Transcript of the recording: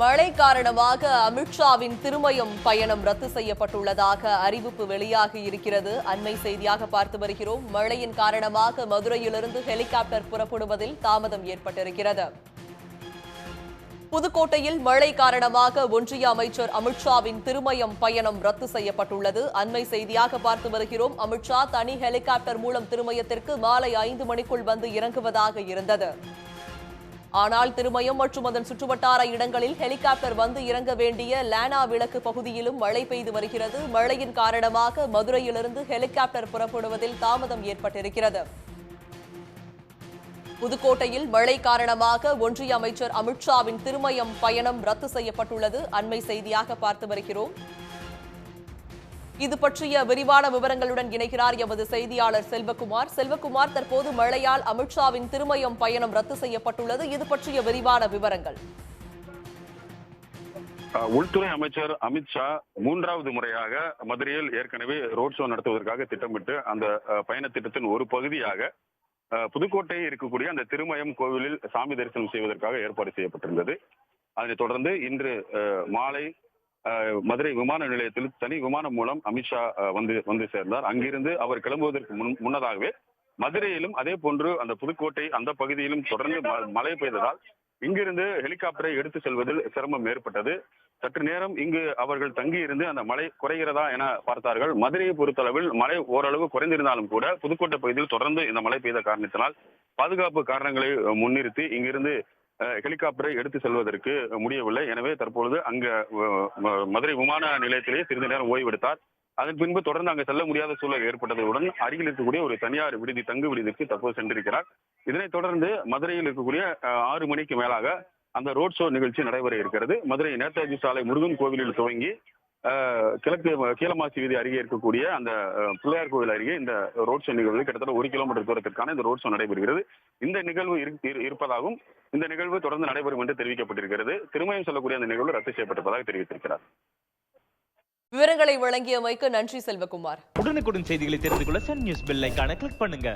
மழை காரணமாக அமித்ஷாவின் திருமயம் பயணம் ரத்து செய்யப்பட்டுள்ளதாக அறிவிப்பு வெளியாகி இருக்கிறது. அண்மை செய்தியாக பார்த்து வருகிறோம். மழையின் காரணமாக மதுரையிலிருந்து ஹெலிகாப்டர் புறப்படுவதில் தாமதம் ஏற்பட்டிருக்கிறது. புதுக்கோட்டையில் மழை காரணமாக ஒன்றிய அமைச்சர் அமித்ஷாவின் திருமயம் பயணம் ரத்து செய்யப்பட்டுள்ளது. அண்மை செய்தியாக பார்த்து வருகிறோம். அமித்ஷா தனி ஹெலிகாப்டர் மூலம் திருமயத்திற்கு மாலை 5 மணிக்குள் வந்து இறங்குவதாக இருந்தது. ஆனால் திருமயம் மற்றும் அதன் சுற்றுவட்டார இடங்களில் ஹெலிகாப்டர் வந்து இறங்க வேண்டிய லேனா விளக்கு பகுதியிலும் மழை பெய்து வருகிறது. மழையின் காரணமாக மதுரையிலிருந்து ஹெலிகாப்டர் புறப்படுவதில் தாமதம் ஏற்பட்டிருக்கிறது. புதுக்கோட்டையில் மழை காரணமாக ஒன்றிய அமைச்சர் அமித்ஷாவின் திருமயம் பயணம் ரத்து செய்யப்பட்டுள்ளது. அண்மை செய்தியாக பார்த்து வருகிறோம். இது பற்றிய விரிவான விவரங்களுடன் இணைகிறார் எமது செய்தியாளர் செல்வகுமார். செல்வகுமார், தற்போது மழையால் அமித்ஷாவின் திருமயம் பயணம் ரத்து செய்யப்பட்டுள்ளது. இது பற்றிய விரிவான விவரங்கள். உள்துறை அமைச்சர் அமித்ஷா 3வது முறையாக மதுரையில் ஏற்கனவே ரோட் ஷோ நடத்துவதற்காக திட்டமிட்டு அந்த பயண திட்டத்தின் ஒரு பகுதியாக புதுக்கோட்டை இருக்கக்கூடிய அந்த திருமயம் கோவிலில் சாமி தரிசனம் செய்வதற்காக ஏற்பாடு செய்யப்பட்டிருந்தது. அதனைத் தொடர்ந்து இன்று மாலை மதுரை விமான நிலையத்தில் தனி விமானம் மூலம் அமித்ஷா வந்து சேர்ந்தார். அங்கிருந்து அவர் கிளம்புவதற்கு முன்னதாகவே மதுரையிலும் அதே போன்று அந்த புதுக்கோட்டை அந்த பகுதியிலும் தொடர்ந்து மழை பெய்ததால் இங்கிருந்து ஹெலிகாப்டரை எடுத்து செல்வதில் சிரமம் ஏற்பட்டது. சற்று நேரம் இங்கு அவர்கள் தங்கி இருந்து அந்த மழை குறைகிறதா என பார்த்தார்கள். மதுரையை பொறுத்தளவில் மழை ஓரளவு குறைந்திருந்தாலும் கூட புதுக்கோட்டை பகுதியில் தொடர்ந்து இந்த மழை பெய்த காரணத்தினால் பாதுகாப்பு காரணங்களை முன்னிறுத்தி இங்கிருந்து ஹெலிகாப்டரை எடுத்து செல்வதற்கு முடியவில்லை. எனவே தற்பொழுது அங்க மதுரை விமான நிலையத்திலேயே சிறிது நேரம் ஓய்வெடுத்தார். அதன் பின்பு தொடர்ந்து அங்கு செல்ல முடியாத சூழல் ஏற்பட்டதுடன் அருகில் இருக்கக்கூடிய ஒரு தனியார் விடுதி தங்கு விடுதிக்கு தற்போது சென்றிருக்கிறார். இதனைத் தொடர்ந்து மதுரையில் இருக்கக்கூடிய 6 மணிக்கு மேலாக அந்த ரோட் ஷோ நிகழ்ச்சி நடைபெற இருக்கிறது. மதுரை நேதாஜி சாலை முருகன் கோவிலில் துவங்கி கிழக்கு கீழமாசி வீதி அருகே இருக்கக்கூடிய அந்த பிள்ளையார் கோவில் அருகே இந்த ரோட் ஷோ நிகழ்வு கிட்டத்தட்ட 1 கிலோமீட்டர் தூரத்திற்கான இந்த ரோட் ஷோ நடைபெறுகிறது. இந்த நிகழ்வு இருப்பதாகவும் இந்த நிகழ்வு தொடர்ந்து நடைபெறும் என்று தெரிவிக்கப்பட்டிருக்கிறது. திருமயம் சொல்லக்கூடிய அந்த நிகழ்வு ரத்து செய்யப்பட்டிருப்பதாக தெரிவித்திருக்கிறார். விவரங்களை வழங்கியமைக்கு நன்றி செல்வகுமார். உடனுக்குடன் செய்திகளை தெரிந்து கொள்ள சன் நியூஸ் பெல் ஐகானை கிளிக் பண்ணுங்க.